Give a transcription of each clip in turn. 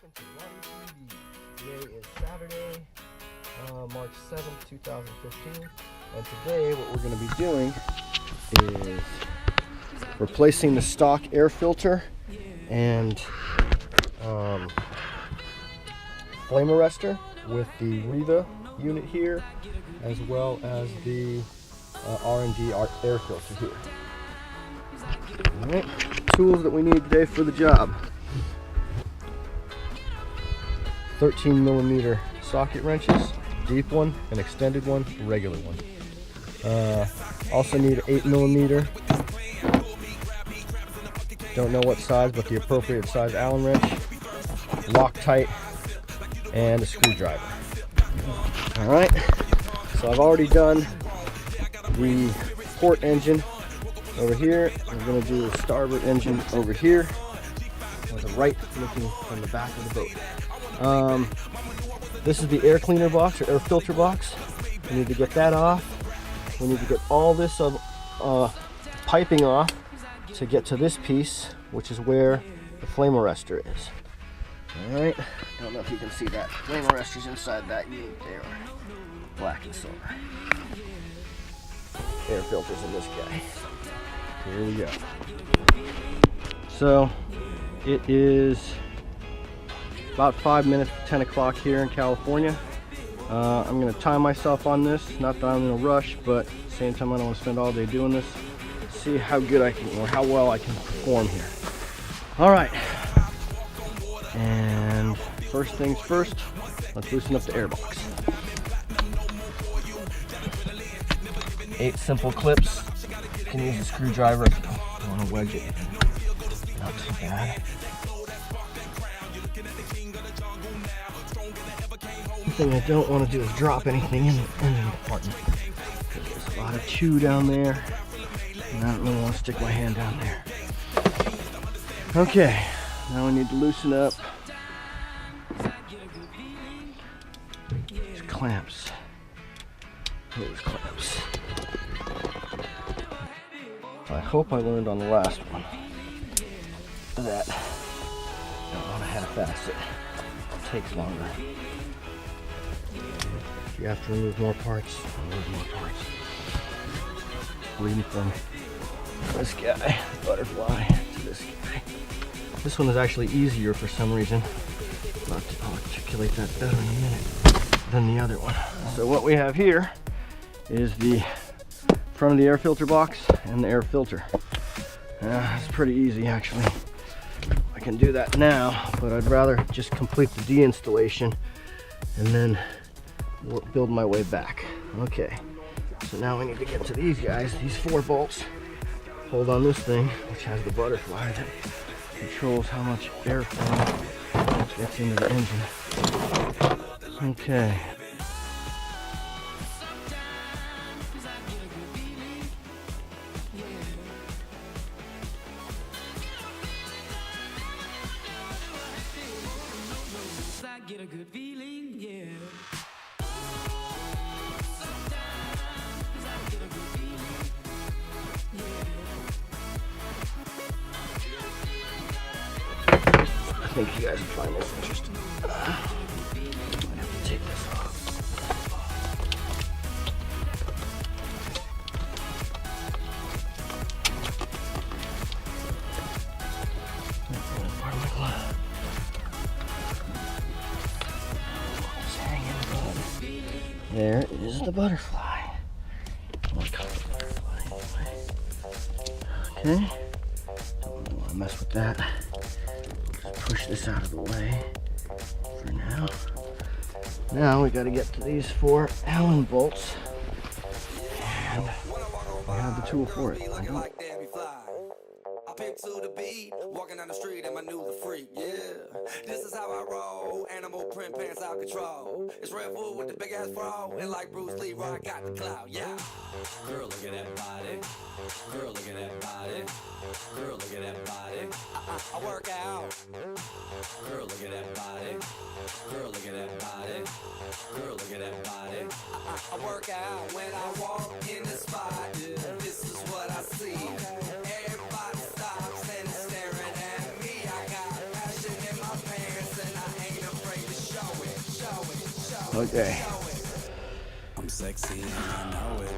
welcome to Run TV. Today is Saturday, March 7th, 2015, and today what we're going to be doing is replacing the stock air filter and flame arrestor with the Riva unit here, as well as the R&D air filter here. Alright, tools that we need today for the job. 13mm socket wrenches, deep one, an extended one, regular one. Also need 8mm, don't know what size, but the appropriate size Allen wrench, Loctite, and a screwdriver. Alright, so I've already done the port engine over here. I'm going to do the starboard engine over here, on the right, looking from the back of the boat. This is the air cleaner box, or air filter box. We need to get that off. We need to get all this piping off to get to this piece, which is where the flame arrestor is. Alright, don't know if you can see that. Flame arrestor's inside that unit there. Black and silver. Air filters in this guy. Here we go. So, it is about 5 minutes to 10 o'clock here in California. I'm going to time myself on this. Not that I'm in a rush, but at the same time I don't want to spend all day doing this. See how good I can, or how well I can perform here. Alright. And first things first, let's loosen up the air box. 8 simple clips. You can use a screwdriver if you want to wedge it. Not too bad. The thing I don't want to do is drop anything in the engine compartment. There's a lot of chew down there, and I don't really want to stick my hand down there. Okay, now we need to loosen up these clamps. Those clamps. I hope I learned on the last one that I don't want to half-ass it. It takes longer. If you have to remove more parts, remove more parts. Reading from this guy, butterfly, to this guy. This one is actually easier for some reason. I'll articulate that better in a minute than the other one. So what we have here is the front of the air filter box and the air filter. It's pretty easy actually. I can do that now, but I'd rather just complete the deinstallation and then build my way back. Okay, so now we need to get to these guys, these 4 bolts. Hold on this thing, which has the butterfly that controls how much airflow gets into the engine. Okay. Get a good feeling, yeah. I think you guys will find this interesting. I have to take this off. Part of my glove. There is the butterfly. What color butterfly anyway? Okay. Don't want to mess with that. Just push this out of the way for now. Now we got to get to these 4 Allen bolts, and we have the tool for it. To the beat, walking down the street and I knew the freak, yeah. This is how I roll, animal print pants out control. It's Red Bull with the big ass bra, and like Bruce Lee, I got the clout, yeah. Girl, look at that body. Girl, look at that body. Girl, look at that body. I work out. Girl, look at that body. Girl, look at that body. Girl, look at that body. I work out when I walk in the spot. This is what I see. Everybody stops and staring at me. I got passion in my pants and I Okay. I'm sexy and I know it.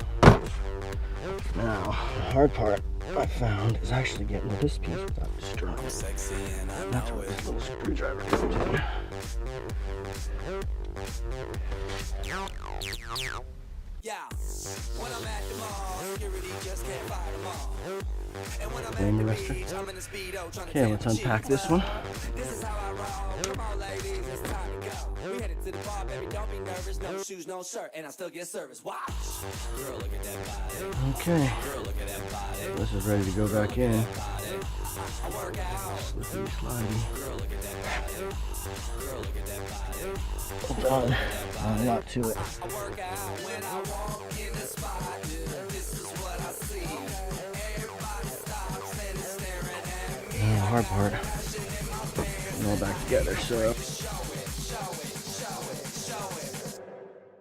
Now, the hard part I found is actually getting to this piece without destroying I'm it. sexy and I That's know where it. this little screwdriver comes in. Yeah. When I'm at the mall, security just can't fight them all. And when I'm Flame at the arrestor. beach, I'm in a speedo trying to Okay, let's unpack this one. This is how I roll. Come on, ladies, it's time to go. We headed to the bar, baby, don't be nervous. No shoes, no shirt, and I still get service. Watch. Girl, look at that body. Okay, Girl, look at that body. this is ready to go back in. I work out. Slippy, slidey. Girl, look at that body. Girl, look at that body. Done. A lot to it. I work out when I walk in the spot. This is what I see. Everybody stops and is staring at me. And the hard part, putting it all back together. So,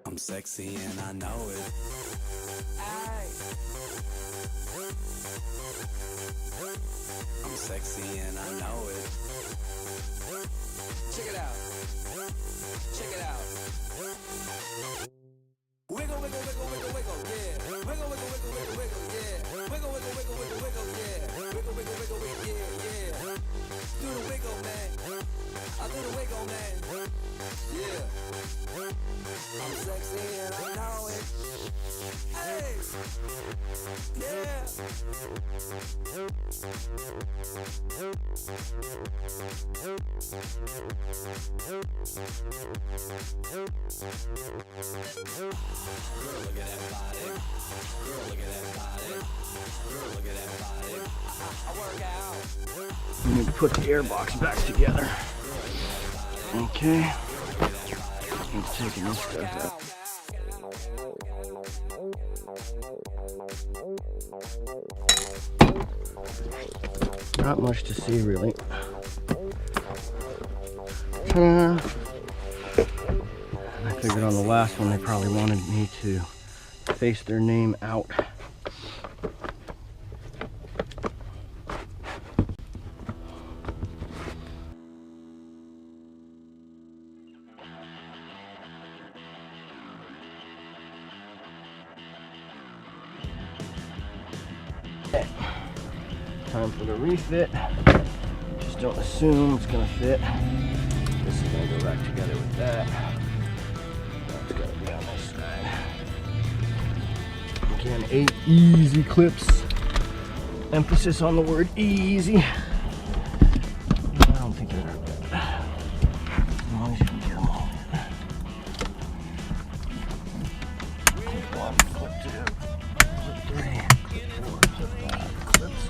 I'm sexy and I know it. I'm sexy and I know it. Check it out. Check it out. Wiggle, wiggle, wiggle, wiggle, wiggle, yeah. Wiggle, wiggle, wiggle, wiggle, wiggle, yeah. Wiggle, wiggle, wiggle, wiggle, wiggle, yeah. Wiggle, wiggle, wiggle, wiggle, yeah, yeah. Do the wiggle, man. I do the wiggle, man. Yeah. I'm sexy and I know it. Hey. Yeah. Girl, look at that body. Girl, look at that body. Girl, look at that body. I work out. we need to put the air box back together. Okay. I'm taking this stuff out. Not much to see, really. Ta-da! I figured on the last one they probably wanted me to face their name out. Time for the refit. Just don't assume it's gonna fit. This is gonna go back together with that. That's gotta be on this side. Again, 8 easy clips. Emphasis on the word easy. I don't think they're that bad. As long as you can get them all in. Clip 1, clip 2, clip 3, clip 4, clip 5, clips,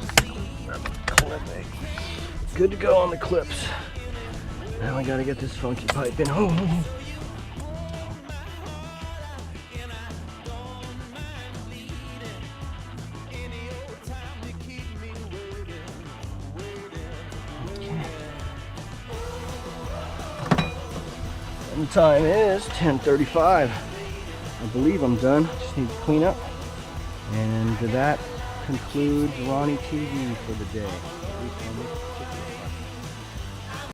clip 8. Good to go on the clips. Now I gotta get this funky pipe in. Oh. And the time is 10:35. I believe I'm done. Just need to clean up. And that concludes Ronnie TV for the day.